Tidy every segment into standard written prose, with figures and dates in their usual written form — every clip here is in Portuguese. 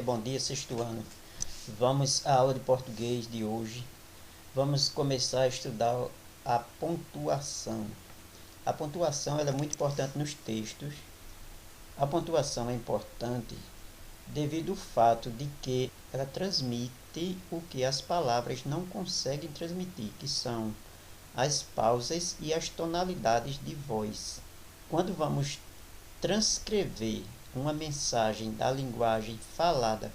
Bom dia, sexto ano. Vamos à aula de português de hoje. Vamos começar a estudar a pontuação. A pontuação ela é muito importante nos textos. A pontuação é importante devido ao fato de que ela transmite o que as palavras não conseguem transmitir, que são as pausas e as tonalidades de voz. Quando vamos transcrever uma mensagem da linguagem falada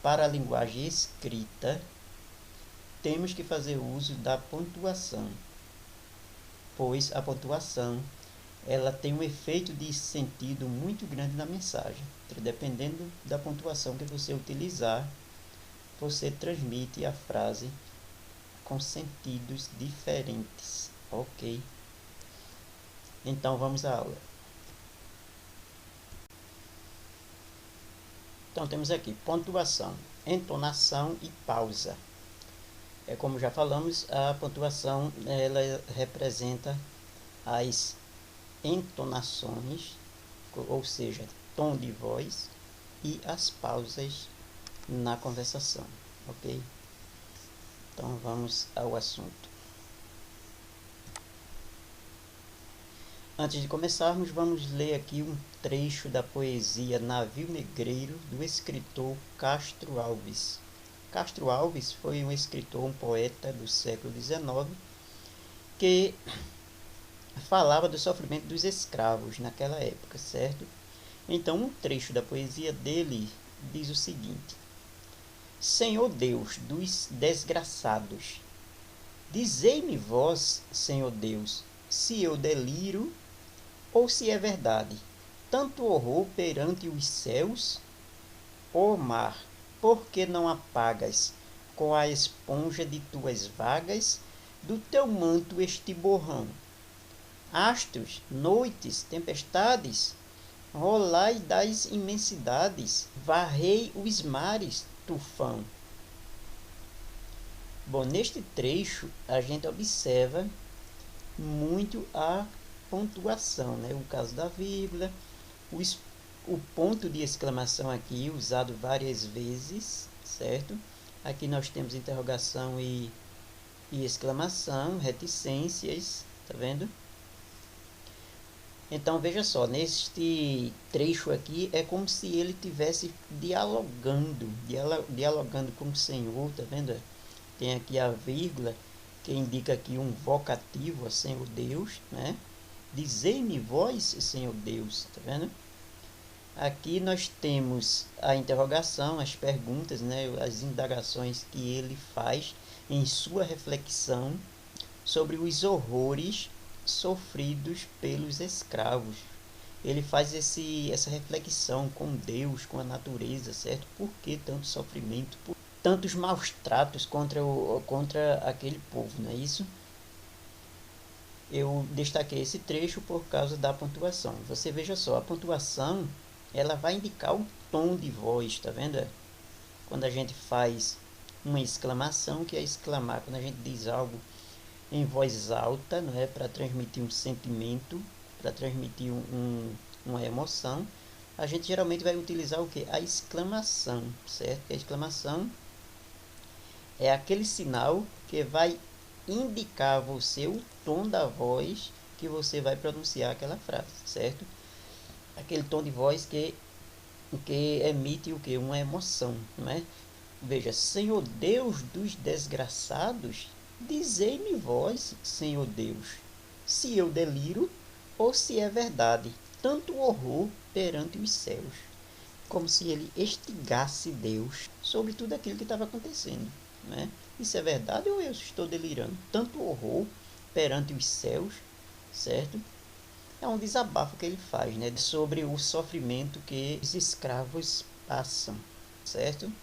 para a linguagem escrita, temos que fazer uso da pontuação, pois a pontuação ela tem um efeito de sentido muito grande na mensagem. Dependendo da pontuação que você utilizar, você transmite a frase com sentidos diferentes, ok? Então vamos à aula. Então temos aqui pontuação, entonação e pausa. Como já falamos, a pontuação ela representa as entonações, ou seja, tom de voz, e as pausas na conversação, ok? Então vamos ao assunto. Antes de começarmos, vamos ler aqui um trecho da poesia Navio Negreiro, do escritor Castro Alves. Castro Alves foi um escritor, um poeta do século XIX, que falava do sofrimento dos escravos naquela época, certo? Então, um trecho da poesia dele diz o seguinte: Senhor Deus dos desgraçados, dizei-me vós, Senhor Deus, se eu deliro ou se é verdade, tanto horror perante os céus? Ó mar, por que não apagas com a esponja de tuas vagas do teu manto este borrão? Astros, noites, tempestades, rolai das imensidades, varrei os mares, tufão. Bom, neste trecho a gente observa muito a pontuação, né? O caso da vírgula, o ponto de exclamação aqui usado várias vezes, certo? Aqui nós temos interrogação e exclamação, reticências, tá vendo? Então veja só, neste trecho aqui é como se ele estivesse dialogando com o Senhor, tá vendo? Tem aqui a vírgula que indica aqui um vocativo a Senhor Deus, né? Dizei-me vós, Senhor Deus, tá vendo? Aqui nós temos a interrogação, as perguntas, né? As indagações que ele faz em sua reflexão sobre os horrores sofridos pelos escravos. Ele faz essa reflexão com Deus, com a natureza, certo? Por que tanto sofrimento, por tantos maus tratos contra aquele povo, não é isso? Eu destaquei esse trecho por causa da pontuação. Você veja só, a pontuação ela vai indicar o tom de voz, tá vendo? Quando a gente faz uma exclamação, que é exclamar, quando a gente diz algo em voz alta, não é, para transmitir um sentimento, para transmitir uma emoção, a gente geralmente vai utilizar o que? A exclamação, certo? A exclamação é aquele sinal que vai indicar a você o tom da voz que você vai pronunciar aquela frase, certo? Aquele tom de voz que emite o que? Uma emoção, não é? Veja, Senhor Deus dos desgraçados, dizei-me vós, Senhor Deus, se eu deliro ou se é verdade, tanto horror perante os céus. Como se ele estigasse Deus sobre tudo aquilo que estava acontecendo, né? Isso é verdade ou eu estou delirando? Tanto horror perante os céus, certo? É um desabafo que ele faz, né? Sobre o sofrimento que os escravos passam, certo?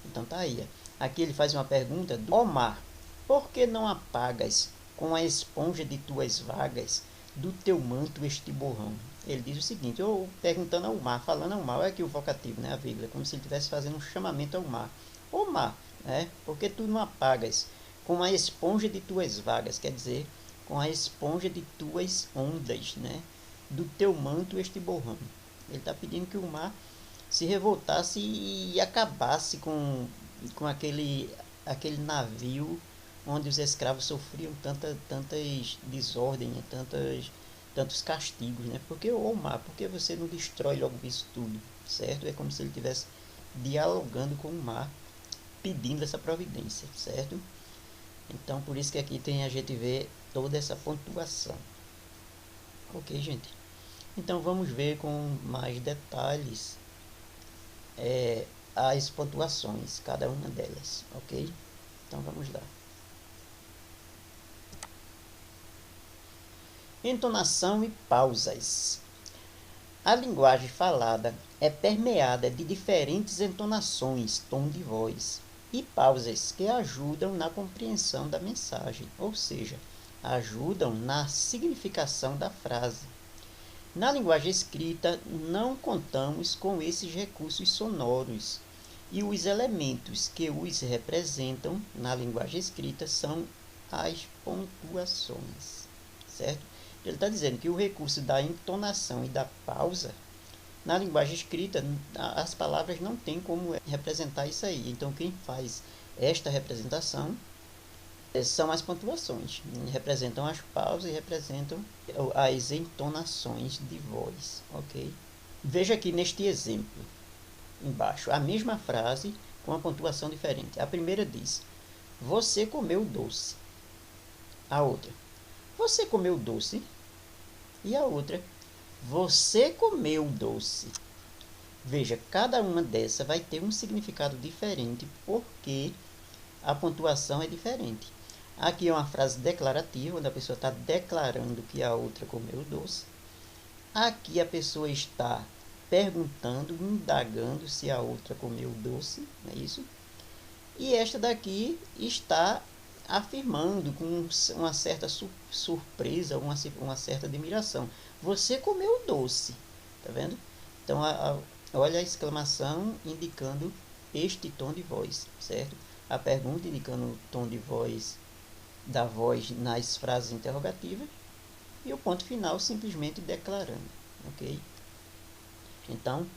Então tá aí. Aqui ele faz uma pergunta: ó mar, por que não apagas com a esponja de tuas vagas do teu manto este borrão? Ele diz o seguinte, ou perguntando ao mar, falando ao mar, olha aqui o vocativo, né, a vírgula, como se ele estivesse fazendo um chamamento ao mar. Ô mar, né, por que tu não apagas com a esponja de tuas vagas? Quer dizer, com a esponja de tuas ondas, né? Do teu manto este borrão. Ele está pedindo que o mar se revoltasse e acabasse com aquele navio onde os escravos sofriam tantas desordens, tantos castigos, né? Porque o mar, por que você não destrói logo isso tudo, certo? É como se ele estivesse dialogando com o mar, pedindo essa providência, certo? Então, por isso que aqui a gente vê toda essa pontuação. Ok, gente? Então, vamos ver com mais detalhes as pontuações, cada uma delas, ok? Então, vamos lá. Entonação e pausas. A linguagem falada é permeada de diferentes entonações, tom de voz e pausas que ajudam na compreensão da mensagem, ou seja, ajudam na significação da frase. Na linguagem escrita, não contamos com esses recursos sonoros e os elementos que os representam na linguagem escrita são as pontuações, certo? Ele está dizendo que o recurso da entonação e da pausa, na linguagem escrita, as palavras não têm como representar isso aí. Então, quem faz esta representação são as pontuações. Representam as pausas e representam as entonações de voz, ok? Veja aqui neste exemplo, embaixo, a mesma frase com uma pontuação diferente. A primeira diz, você comeu doce. A outra, você comeu doce? E a outra, você comeu doce. Veja, cada uma dessas vai ter um significado diferente porque a pontuação é diferente. Aqui é uma frase declarativa, onde a pessoa está declarando que a outra comeu doce. Aqui a pessoa está perguntando, indagando se a outra comeu doce, não é isso? E esta daqui está afirmando com uma certa surpresa, uma certa admiração. Você comeu doce, tá vendo? Então, olha a exclamação indicando este tom de voz, certo? A pergunta indicando o tom de voz da voz nas frases interrogativas e o ponto final simplesmente declarando, ok? Então,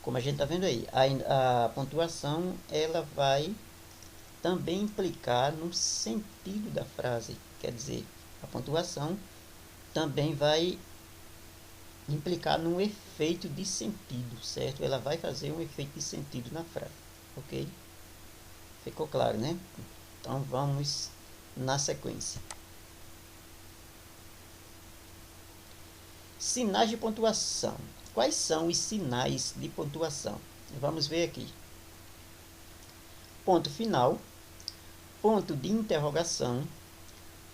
como a gente está vendo aí, a pontuação ela vai também implicar no sentido da frase, quer dizer, a pontuação também vai implicar num efeito de sentido, certo? Ela vai fazer um efeito de sentido na frase, ok? Ficou claro, né? Então vamos na sequência. Sinais de pontuação. Quais são os sinais de pontuação? Vamos ver aqui. Ponto final, ponto de interrogação,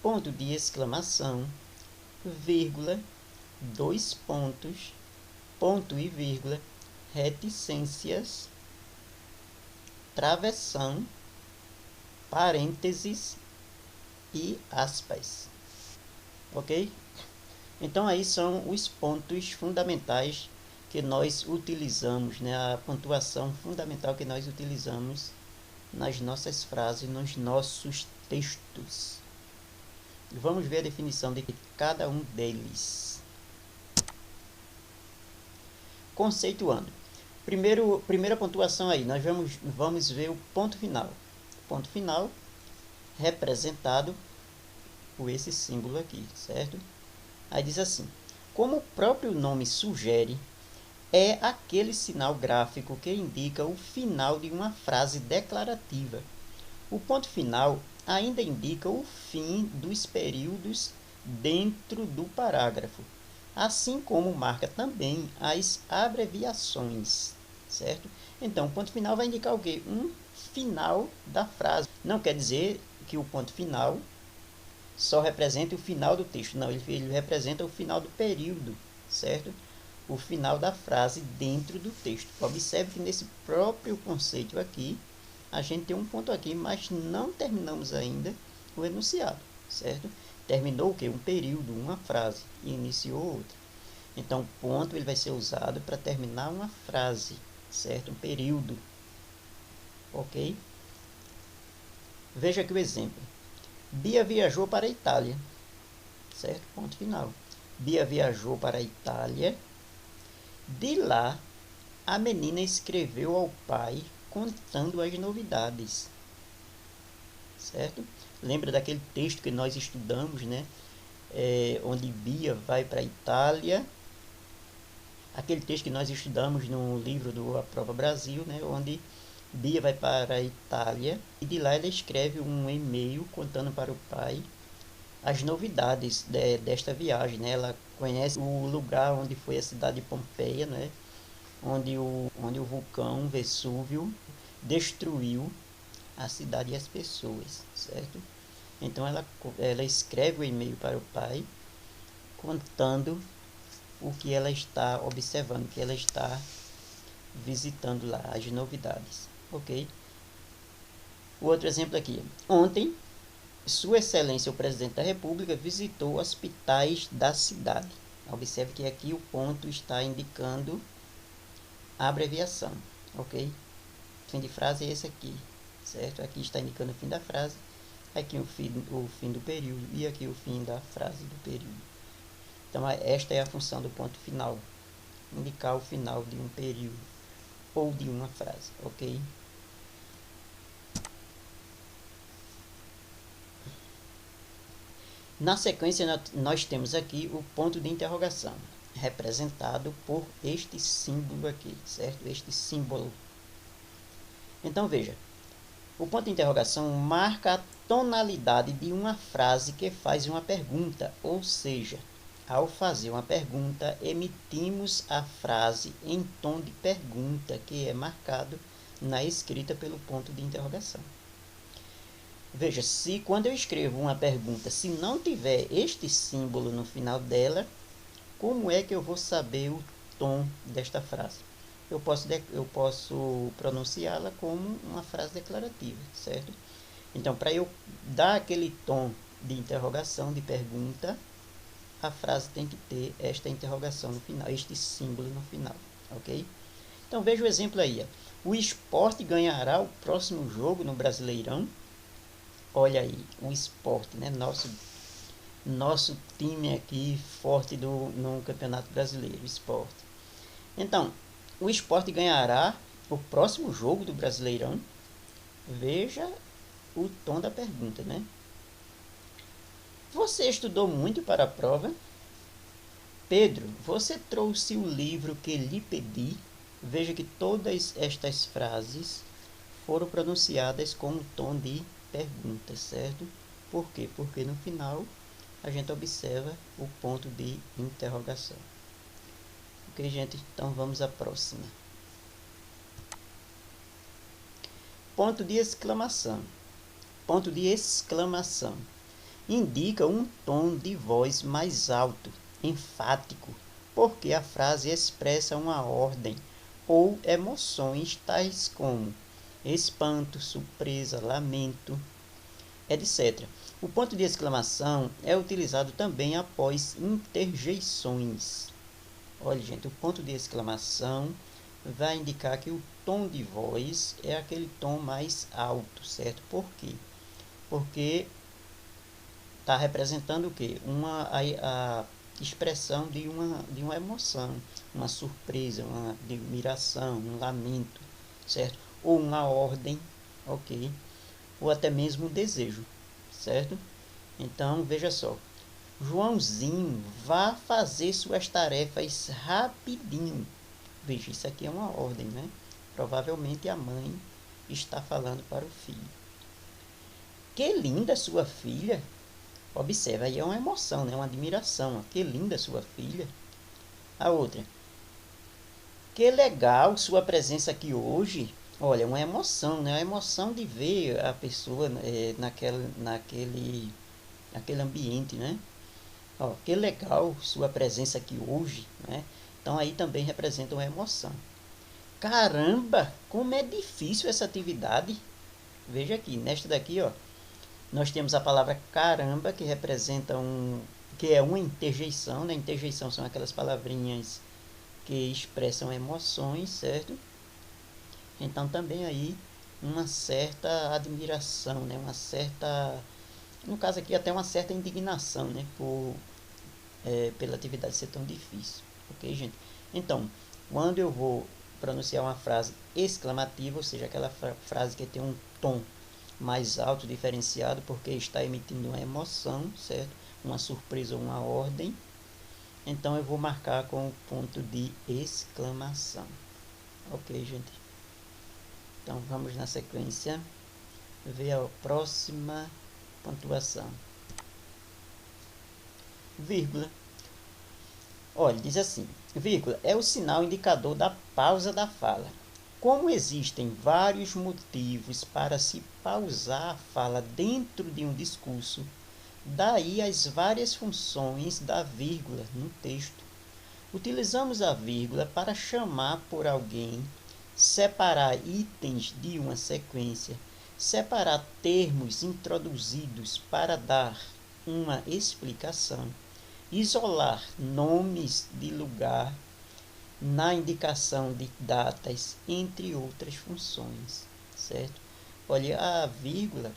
ponto de exclamação, vírgula, dois pontos, ponto e vírgula, reticências, travessão, parênteses e aspas. Ok? Então, aí são os pontos fundamentais que nós utilizamos, né? A pontuação fundamental que nós utilizamos nas nossas frases, nos nossos textos. Vamos ver a definição de cada um deles. Conceituando. Primeira pontuação aí, nós vamos ver o ponto final. Ponto final representado por esse símbolo aqui, certo? Aí diz assim, como o próprio nome sugere, é aquele sinal gráfico que indica o final de uma frase declarativa. O ponto final ainda indica o fim dos períodos dentro do parágrafo, assim como marca também as abreviações, certo? Então, o ponto final vai indicar o quê? Um final da frase. Não quer dizer que o ponto final só representa o final do texto. Não, ele representa o final do período, certo? O final da frase dentro do texto. Observe que nesse próprio conceito aqui, a gente tem um ponto aqui, mas não terminamos ainda o enunciado, certo? Terminou o quê? Um período, uma frase, e iniciou outra. Então, o ponto ele vai ser usado para terminar uma frase, certo? Um período, ok? Veja aqui o exemplo. Bia viajou para a Itália. certo? Ponto final. Bia viajou para a Itália. De lá, a menina escreveu ao pai contando as novidades, certo? Lembra daquele texto que nós estudamos, né? Onde Bia vai para a Itália. Aquele texto que nós estudamos no livro do A Prova Brasil, né? Onde Bia vai para a Itália e de lá ela escreve um e-mail contando para o pai as novidades desta viagem, né? Ela conhece o lugar onde foi a cidade de Pompeia, né? Onde o vulcão Vesúvio destruiu a cidade e as pessoas, certo? Então ela escreve o e-mail para o pai contando o que ela está observando, o que ela está visitando lá, as novidades, ok? O outro exemplo aqui. Ontem, Sua Excelência o Presidente da República visitou hospitais da cidade. Observe que aqui o ponto está indicando a abreviação, ok? Fim de frase é esse aqui, certo? Aqui está indicando o fim da frase, aqui o fim do período e aqui o fim da frase do período. Então, esta é a função do ponto final, indicar o final de um período ou de uma frase, ok? Na sequência, nós temos aqui o ponto de interrogação, representado por este símbolo aqui, certo? Este símbolo. Então, veja, o ponto de interrogação marca a tonalidade de uma frase que faz uma pergunta, ou seja, ao fazer uma pergunta, emitimos a frase em tom de pergunta, que é marcado na escrita pelo ponto de interrogação. Veja, se quando eu escrevo uma pergunta, se não tiver este símbolo no final dela, como é que eu vou saber o tom desta frase? Eu posso pronunciá-la como uma frase declarativa, certo? Então, para eu dar aquele tom de interrogação, de pergunta, a frase tem que ter esta interrogação no final, este símbolo no final, ok? Então, veja o exemplo aí. Ó. O Sport ganhará o próximo jogo no Brasileirão? Olha aí, o Sport, né? Nosso time aqui forte no Campeonato Brasileiro, o Sport. Então, o Sport ganhará o próximo jogo do Brasileirão? Veja o tom da pergunta, né? Você estudou muito para a prova? Pedro, você trouxe o livro que lhe pedi? Veja que todas estas frases foram pronunciadas com um tom de pergunta, certo? Por quê? Porque no final a gente observa o ponto de interrogação. Ok, gente? Então vamos à próxima. Ponto de exclamação. Ponto de exclamação. Indica um tom de voz mais alto, enfático, porque a frase expressa uma ordem ou emoções tais como espanto, surpresa, lamento, etc. O ponto de exclamação é utilizado também após interjeições. Olha, gente, o ponto de exclamação vai indicar que o tom de voz é aquele tom mais alto, certo? Por quê? Porque está representando o quê? A expressão de uma emoção, uma surpresa, uma admiração, um lamento, certo? Ou uma ordem, ok? Ou até mesmo um desejo, certo? Então, veja só. Joãozinho, vá fazer suas tarefas rapidinho. Veja, isso aqui é uma ordem, né? Provavelmente a mãe está falando para o filho. Que linda sua filha! Observa, aí é uma emoção, né? Uma admiração. Que linda sua filha. A outra. Que legal sua presença aqui hoje. Olha, uma emoção, né? A emoção de ver a pessoa naquele ambiente, né? Ó, que legal sua presença aqui hoje, né? Então aí também representa uma emoção. Caramba, como é difícil essa atividade. Veja aqui, nesta daqui, ó, nós temos a palavra caramba, que representa que é uma interjeição, né? Interjeição são aquelas palavrinhas que expressam emoções, certo? Então também aí uma certa admiração, né? Uma certa No caso aqui, até uma certa indignação, né? Pela atividade ser tão difícil. Ok, gente? Então, quando eu vou pronunciar uma frase exclamativa, ou seja, aquela frase que tem um tom mais alto, diferenciado, porque está emitindo uma emoção, certo? Uma surpresa ou uma ordem. Então, eu vou marcar com o ponto de exclamação. Ok, gente? Então, vamos na sequência ver a próxima pontuação. Vírgula. Olha, diz assim, vírgula é o sinal indicador da pausa da fala. Como existem vários motivos para se pausar a fala dentro de um discurso, daí as várias funções da vírgula no texto. Utilizamos a vírgula para chamar por alguém, separar itens de uma sequência, separar termos introduzidos para dar uma explicação, isolar nomes de lugar na indicação de datas, entre outras funções, certo? Olha, a vírgula,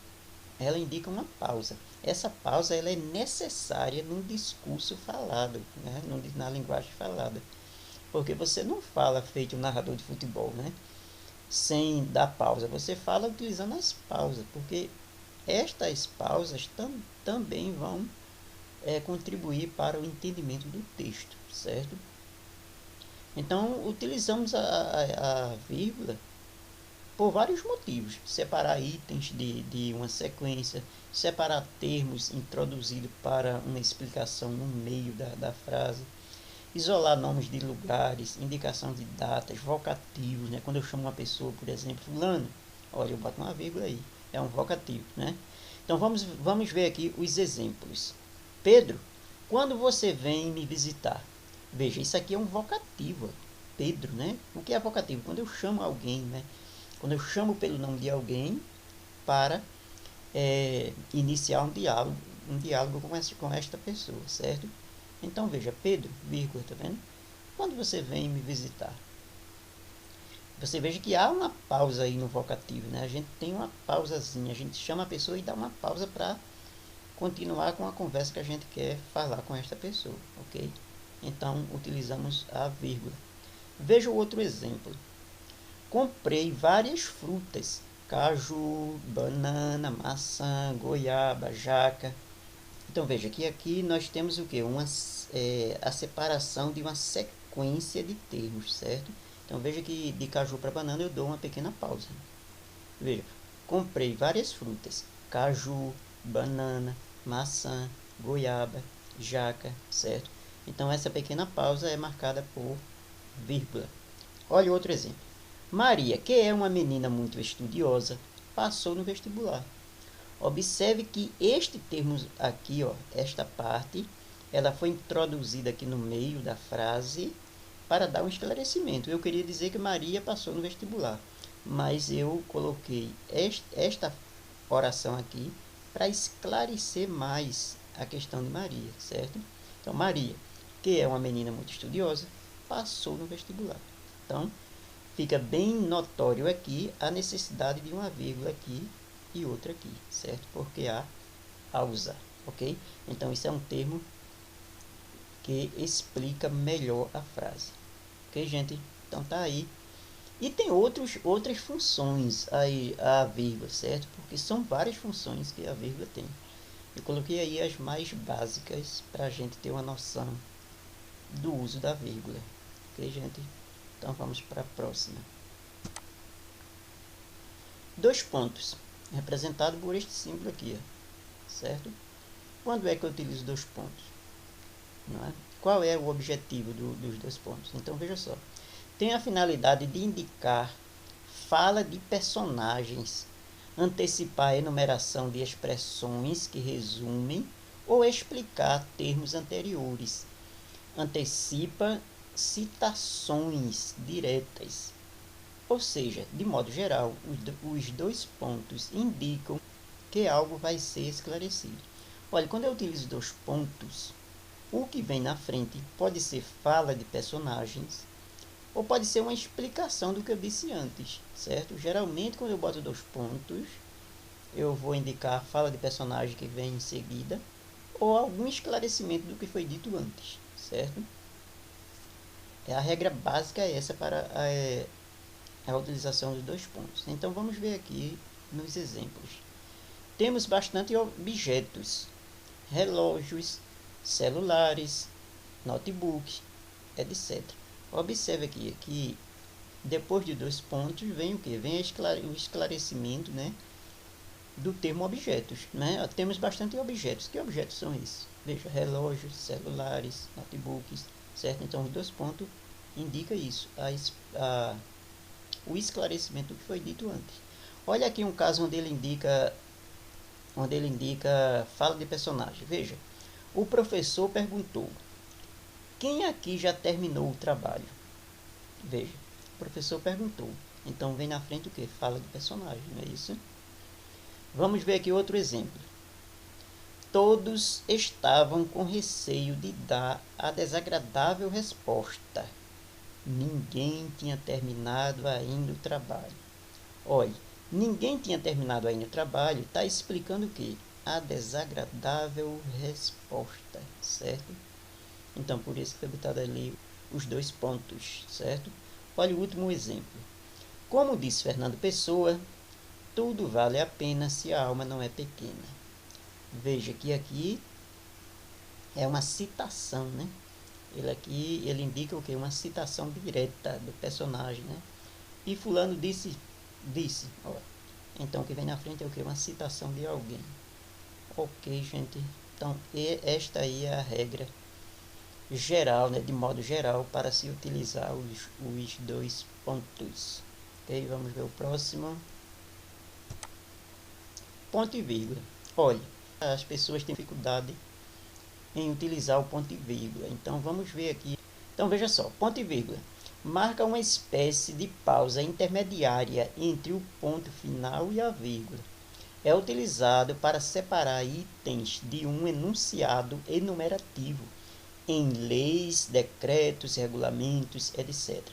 ela indica uma pausa. Essa pausa ela é necessária num discurso falado, né? Na linguagem falada. Porque você não fala feito um narrador de futebol, né? Sem dar pausa. Você fala utilizando as pausas, porque estas pausas também vão contribuir para o entendimento do texto, certo? Então, utilizamos a vírgula por vários motivos. Separar itens de uma sequência, separar termos introduzidos para uma explicação no meio da frase, isolar nomes de lugares, indicação de datas, vocativos, né? Quando eu chamo uma pessoa, por exemplo, fulano, olha, eu boto uma vírgula aí, é um vocativo, né? Então, vamos ver aqui os exemplos. Pedro, quando você vem me visitar? Veja, isso aqui é um vocativo. Pedro, né? O que é vocativo? Quando eu chamo alguém, né? Quando eu chamo pelo nome de alguém para iniciar um diálogo com esta pessoa, certo? Então, veja, Pedro, vírgula, tá vendo? Quando você vem me visitar? Você veja que há uma pausa aí no vocativo, né? A gente tem uma pausazinha, a gente chama a pessoa e dá uma pausa para continuar com a conversa que a gente quer falar com esta pessoa, ok? Então, utilizamos a vírgula. Veja o outro exemplo. Comprei várias frutas, caju, banana, maçã, goiaba, jaca. Então, veja que aqui nós temos o que? A separação de uma sequência de termos, certo? Então, veja que de caju para banana eu dou uma pequena pausa. Veja, comprei várias frutas, caju, banana, maçã, goiaba, jaca, certo? Então, essa pequena pausa é marcada por vírgula. Olha outro exemplo. Maria, que é uma menina muito estudiosa, passou no vestibular. Observe que este termo aqui, ó, esta parte, ela foi introduzida aqui no meio da frase para dar um esclarecimento. Eu queria dizer que Maria passou no vestibular, mas eu coloquei esta oração aqui para esclarecer mais a questão de Maria, certo? Então, Maria, que é uma menina muito estudiosa, passou no vestibular. Então, fica bem notório aqui a necessidade de uma vírgula aqui e outra aqui, certo? Porque há a usar, ok? Então, isso é um termo que explica melhor a frase. Ok, gente? Então, tá aí. E tem outras funções aí, a vírgula, certo? Porque são várias funções que a vírgula tem. Eu coloquei aí as mais básicas para a gente ter uma noção do uso da vírgula. Ok, gente? Então, vamos para a próxima. Dois pontos, representado por este símbolo aqui, ó, certo? Quando é que eu utilizo dois pontos? Não é? Qual é o objetivo dos dois pontos? Então, veja só. Tem a finalidade de indicar fala de personagens, antecipar a enumeração de expressões que resumem ou explicar termos anteriores. Antecipa citações diretas. Ou seja, de modo geral, os dois pontos indicam que algo vai ser esclarecido. Olha, quando eu utilizo dois pontos, o que vem na frente pode ser fala de personagens ou pode ser uma explicação do que eu disse antes, certo? Geralmente, quando eu boto dois pontos, eu vou indicar a fala de personagem que vem em seguida, ou algum esclarecimento do que foi dito antes, certo? A regra básica é essa para a utilização dos dois pontos. Então vamos ver aqui nos exemplos. Temos bastante objetos, relógios, celulares, notebooks, etc. Observe aqui que depois de dois pontos vem o que? Vem o esclarecimento, né, do termo objetos, né? Temos bastante objetos. Que objetos são esses? Veja, relógios, celulares, notebooks, certo? Então os dois pontos indica isso, o esclarecimento do que foi dito antes. Olha aqui um caso onde ele indica fala de personagem. Veja, o professor perguntou: quem aqui já terminou o trabalho? Veja, o professor perguntou. Então vem na frente o que? Fala de personagem, não é isso? Vamos ver aqui outro exemplo. Todos estavam com receio de dar a desagradável resposta. Ninguém tinha terminado ainda o trabalho. Olha, ninguém tinha terminado ainda o trabalho, está explicando o quê? A desagradável resposta, certo? Então, por isso que foi botado ali os dois pontos, certo? Olha o último exemplo. Como disse Fernando Pessoa, tudo vale a pena se a alma não é pequena. Veja que aqui é uma citação, né? Ele indica o que? Uma citação direta do personagem, né? E fulano disse, ó. Então o que vem na frente é o que? Uma citação de alguém. Ok, gente. Então esta aí é a regra geral, né? De modo geral, para se utilizar os dois pontos. Ok, vamos ver o próximo. Ponto e vírgula. Olha, as pessoas têm dificuldade em utilizar o ponto e vírgula. Então vamos ver aqui. Então veja só, ponto e vírgula marca uma espécie de pausa intermediária entre o ponto final e a vírgula. É utilizado para separar itens de um enunciado enumerativo em leis, decretos, regulamentos, etc.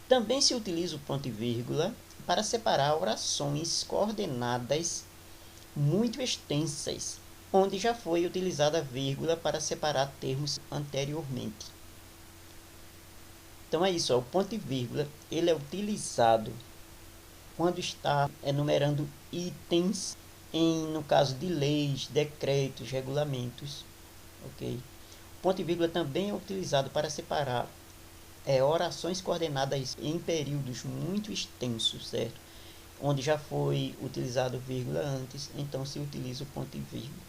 Também se utiliza o ponto e vírgula para separar orações coordenadas muito extensas, onde já foi utilizada a vírgula para separar termos anteriormente. Então é isso, ó, o ponto e vírgula ele é utilizado quando está enumerando itens no caso de leis, decretos, regulamentos, ok? O ponto e vírgula também é utilizado para separar orações coordenadas em períodos muito extensos, certo? Onde já foi utilizado vírgula antes, então se utiliza o ponto e vírgula.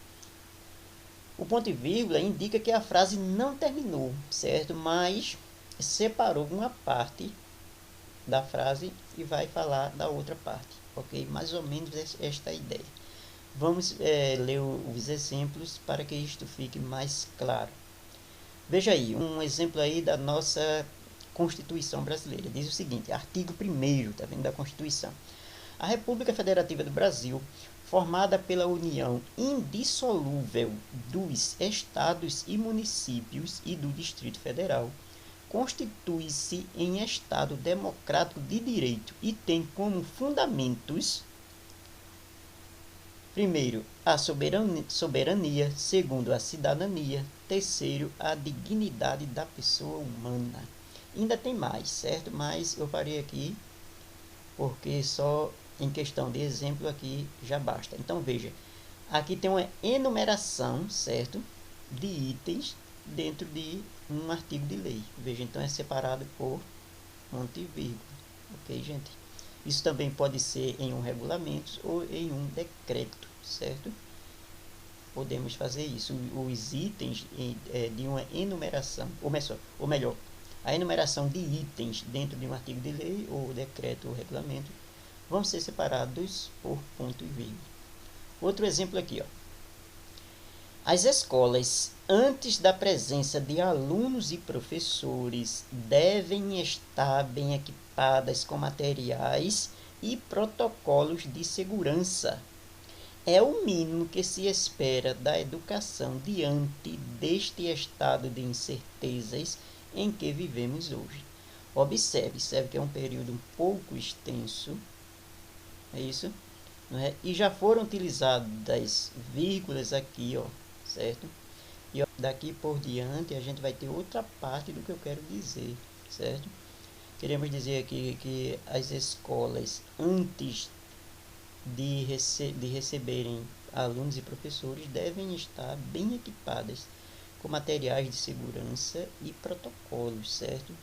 O ponto e vírgula indica que a frase não terminou, certo? Mas separou uma parte da frase e vai falar da outra parte, ok? Mais ou menos esta é a ideia. Vamos ler os exemplos para que isto fique mais claro. Veja aí, um exemplo aí da nossa Constituição brasileira. Diz o seguinte, artigo 1º, tá vendo, da Constituição. A República Federativa do Brasil, formada pela união indissolúvel dos estados e municípios e do Distrito Federal, constitui-se em Estado democrático de direito e tem como fundamentos, primeiro, a soberania, segundo, a cidadania, terceiro, a dignidade da pessoa humana. Ainda tem mais, certo? Mas eu parei aqui porque só em questão de exemplo aqui já basta. Então veja, aqui tem uma enumeração, certo, de itens dentro de um artigo de lei. Veja, então é separado por ponto e vírgula, ok, gente? Isso também pode ser em um regulamento ou em um decreto, certo? Podemos fazer isso. Os itens de uma enumeração, ou melhor, a enumeração de itens dentro de um artigo de lei, ou decreto, ou regulamento, vão ser separados por ponto e vírgula. Outro exemplo aqui, ó. As escolas, antes da presença de alunos e professores, devem estar bem equipadas com materiais e protocolos de segurança. É o mínimo que se espera da educação diante deste estado de incertezas em que vivemos hoje. Observe que é um período um pouco extenso, é isso? não é? E já foram utilizadas vírgulas aqui, ó, certo? E ó, daqui por diante a gente vai ter outra parte do que eu quero dizer, certo? Queremos dizer aqui que as escolas, antes de receberem alunos e professores, devem estar bem equipadas com materiais de segurança e protocolos, certo?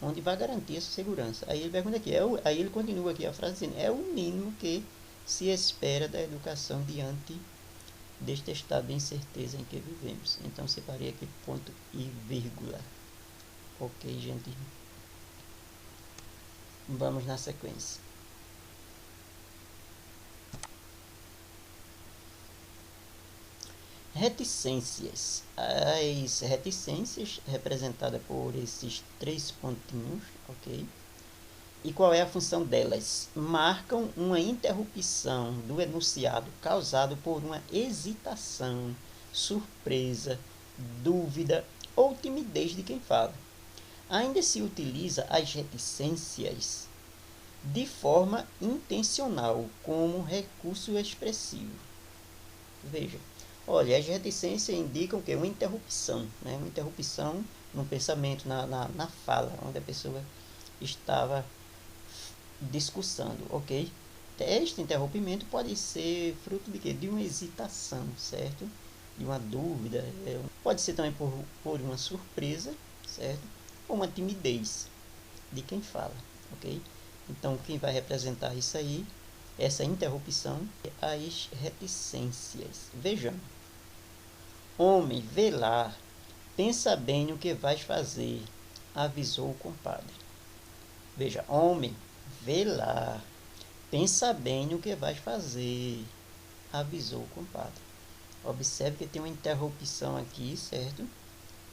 Onde vai garantir essa segurança. Aí ele pergunta aqui, aí ele continua aqui a frase dizendo, é o mínimo que se espera da educação diante deste estado de incerteza em que vivemos. Então separei aqui ponto e vírgula. Ok, gente. Vamos na sequência. Reticências. As reticências representadas por esses 3 pontinhos, ok? E qual é a função delas? Marcam uma interrupção do enunciado causado por uma hesitação, surpresa, dúvida ou timidez de quem fala. Ainda se utiliza as reticências de forma intencional, como recurso expressivo. Veja, olha, as reticências indicam que uma interrupção, né? Uma interrupção no pensamento, na fala, onde a pessoa estava discussando, ok? Este interrompimento pode ser fruto de quê? De uma hesitação, certo? De uma dúvida, pode ser também por uma surpresa, certo? Ou uma timidez de quem fala, ok? Então, quem vai representar isso aí, essa interrupção, é as reticências. Vejamos. Homem, vê lá, pensa bem no que vais fazer, avisou o compadre. Veja, homem, vê lá, pensa bem no que vais fazer, avisou o compadre. Observe que tem uma interrupção aqui, certo?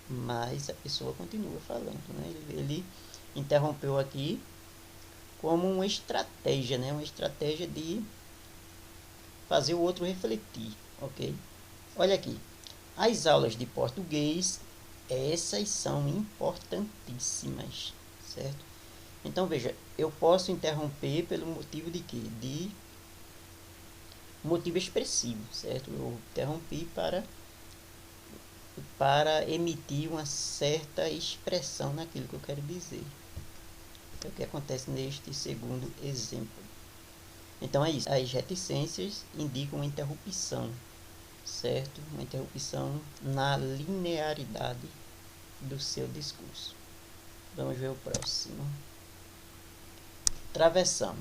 Mas a pessoa continua falando, né? Ele interrompeu aqui como uma estratégia, né? Uma estratégia de fazer o outro refletir, ok? Olha aqui, as aulas de português, essas são importantíssimas, certo? Então, veja, eu posso interromper pelo motivo de quê? De motivo expressivo, certo? Eu interrompi para emitir uma certa expressão naquilo que eu quero dizer. É o que acontece neste segundo exemplo. Então é isso. As reticências indicam uma interrupção, certo? Uma interrupção na linearidade do seu discurso. Vamos ver o próximo. Travessão.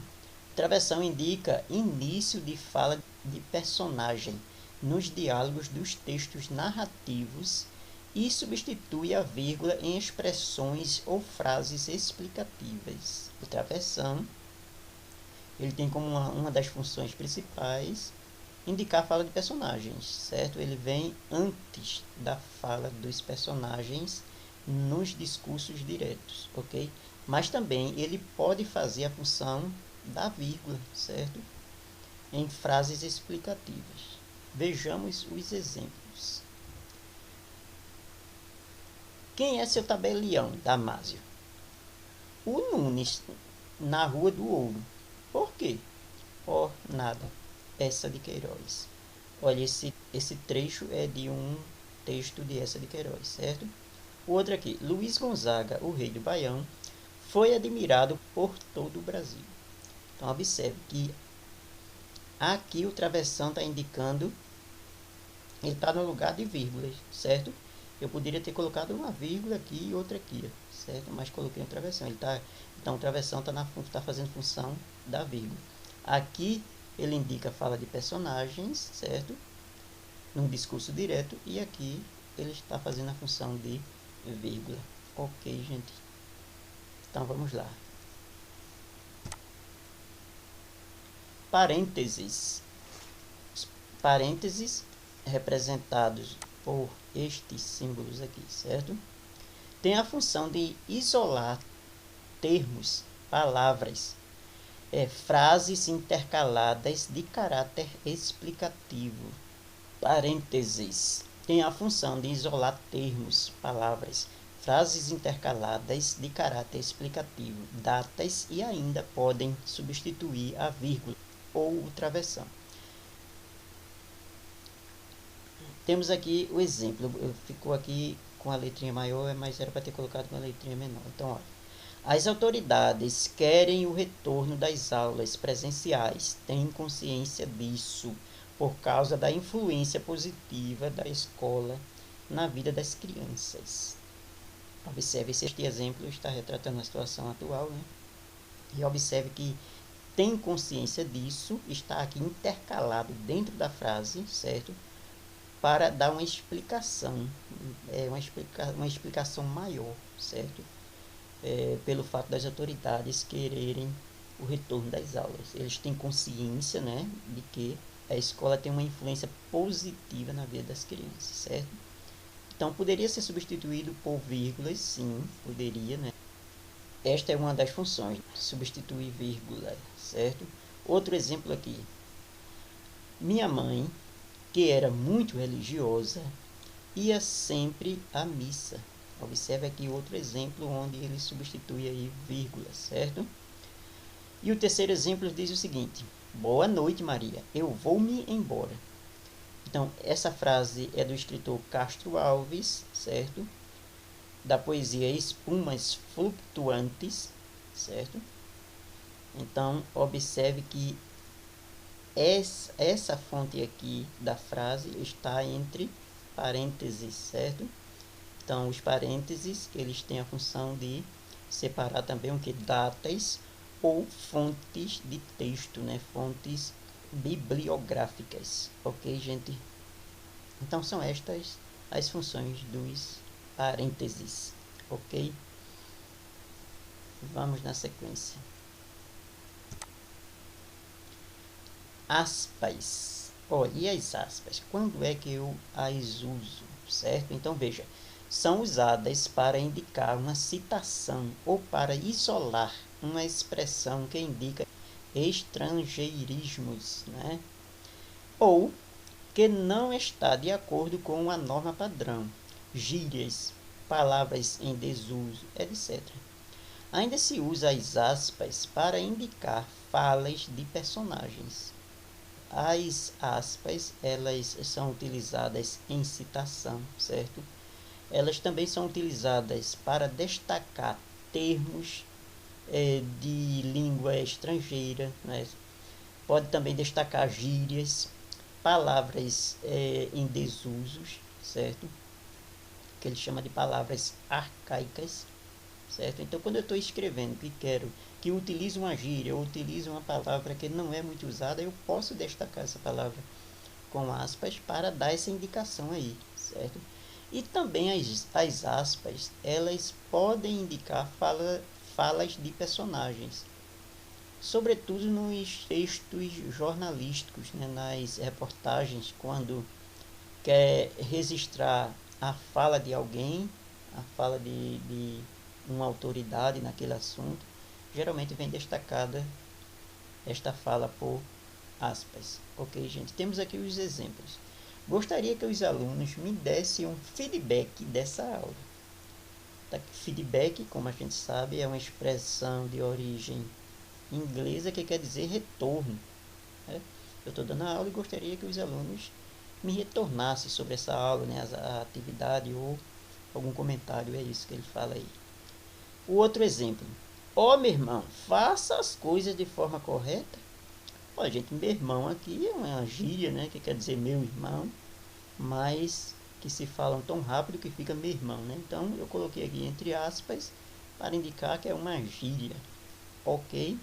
Travessão indica início de fala de personagem nos diálogos dos textos narrativos e substitui a vírgula em expressões ou frases explicativas. O travessão, ele tem como uma das funções principais indicar a fala de personagens, certo? Ele vem antes da fala dos personagens nos discursos diretos, ok? Mas também ele pode fazer a função da vírgula, certo? Em frases explicativas. Vejamos os exemplos. Quem é seu tabelião, Damásio? O Nunes, na Rua do Ouro. Por quê? Oh, nada. Essa de Queiroz. Olha, esse trecho é de um texto de Essa de Queiroz, certo? O outro aqui. Luiz Gonzaga, o rei do Baião, foi admirado por todo o Brasil. Então, observe que aqui o travessão está indicando, ele está no lugar de vírgulas, certo? Eu poderia ter colocado uma vírgula aqui e outra aqui, certo? Mas coloquei um travessão. Então, o travessão está fazendo função da vírgula. Aqui, ele indica a fala de personagens, certo? Num discurso direto. E aqui, ele está fazendo a função de vírgula. Ok, gente? Então, vamos lá. Parênteses. Os parênteses representados por estes símbolos aqui, certo? Tem a função de isolar termos, palavras, frases intercaladas de caráter explicativo. Parênteses. Tem a função de isolar termos, palavras, frases intercaladas de caráter explicativo, datas e ainda podem substituir a vírgula ou o travessão. Temos aqui o exemplo, ficou aqui com a letrinha maior, mas era para ter colocado com a letrinha menor. Então, olha, as autoridades querem o retorno das aulas presenciais, têm consciência disso, por causa da influência positiva da escola na vida das crianças. Observe, este exemplo está retratando a situação atual, né? E observe que tem consciência disso, está aqui intercalado dentro da frase, certo? Para dar uma explicação, uma explicação maior, certo? Pelo fato das autoridades quererem o retorno das aulas. Eles têm consciência, né, de que a escola tem uma influência positiva na vida das crianças, certo? Então, poderia ser substituído por vírgulas, sim, poderia, né? Esta é uma das funções, substituir vírgula, certo? Outro exemplo aqui. Minha mãe, que era muito religiosa, ia sempre à missa. Observe aqui outro exemplo onde ele substitui aí vírgula, certo? E o terceiro exemplo diz o seguinte: boa noite, Maria, eu vou-me embora. Então, essa frase é do escritor Castro Alves, certo? Da poesia Espumas Flutuantes, certo? Então, observe que essa fonte aqui da frase está entre parênteses, certo? Então, os parênteses, eles têm a função de separar também o que? Datas ou fontes de texto, né? Fontes bibliográficas, ok, gente? Então, são estas as funções dos parênteses, ok? Vamos na sequência. Aspas. E as aspas? Quando é que eu as uso, certo? Então, veja, são usadas para indicar uma citação ou para isolar uma expressão que indica estrangeirismos, né? Ou que não está de acordo com a norma padrão, gírias, palavras em desuso, etc. Ainda se usa as aspas para indicar falas de personagens. As aspas, elas são utilizadas em citação, certo? Elas também são utilizadas para destacar termos de língua estrangeira, né? Pode também destacar gírias, palavras em desusos, certo? Que ele chama de palavras arcaicas, certo? Então, quando eu estou escrevendo que quero que utilize uma gíria ou utilize uma palavra que não é muito usada, eu posso destacar essa palavra com aspas para dar essa indicação aí, certo? E também as aspas, elas podem indicar falas de personagens, sobretudo nos textos jornalísticos, né? Nas reportagens, quando quer registrar a fala de alguém, a fala de uma autoridade naquele assunto, geralmente vem destacada esta fala por aspas. Ok, gente? Temos aqui os exemplos. Gostaria que os alunos me dessem um feedback dessa aula. Feedback, como a gente sabe, é uma expressão de origem inglesa que quer dizer retorno, né? Eu estou dando a aula e gostaria que os alunos me retornassem sobre essa aula, né, a atividade ou algum comentário, é isso que ele fala aí. O outro exemplo: meu irmão, faça as coisas de forma correta. Gente, meu irmão aqui é uma gíria, né, que quer dizer meu irmão, mas que se falam tão rápido que fica meu irmão, né? Então eu coloquei aqui entre aspas para indicar que é uma gíria, ok?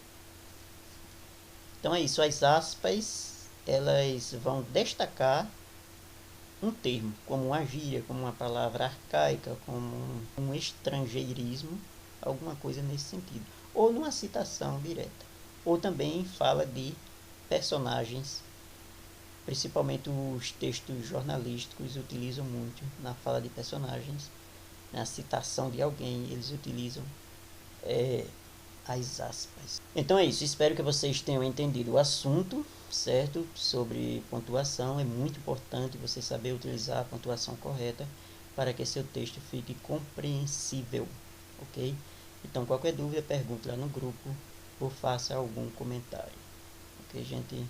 Então é isso, as aspas, elas vão destacar um termo, como uma gíria, como uma palavra arcaica, como um estrangeirismo, alguma coisa nesse sentido. Ou numa citação direta. Ou também fala de personagens, principalmente os textos jornalísticos utilizam muito na fala de personagens, na citação de alguém, eles utilizam as aspas. Então é isso, espero que vocês tenham entendido o assunto, certo? Sobre pontuação, é muito importante você saber utilizar a pontuação correta para que seu texto fique compreensível, ok? Então qualquer dúvida, pergunte lá no grupo ou faça algum comentário, que a gente...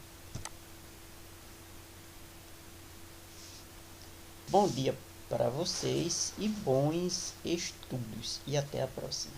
Bom dia para vocês e bons estudos. E até a próxima.